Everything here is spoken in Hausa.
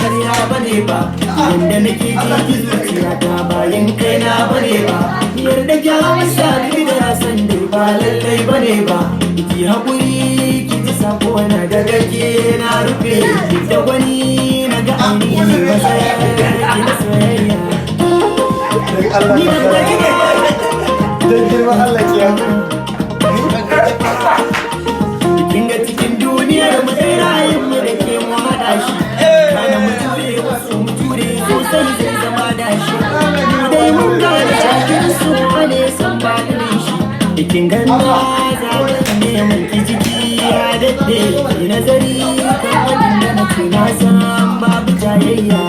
karya bane ba, yanda nake ji zuciya ta bayan kaina bane ba. Yarda ki amsa ni da san dai ba lallai bane ba. Ki haƙuri ki ji sako na daga ke na rufe ki da wani na ga ainihin masaya ki na soyayya. Ni da wani don girma Allah ki ya kinga cikin duniyar mu sai rayun mu da ke mu haɗa shi. Kana mu jure wasu mu jure sosai zai zama da shi. Mu dai mun gane cikin su wane san ba ganin shi. Ikin ganda za ta neman ki jiki ya daɗe ki nazari kan wadanda na ce na san babu jayayya.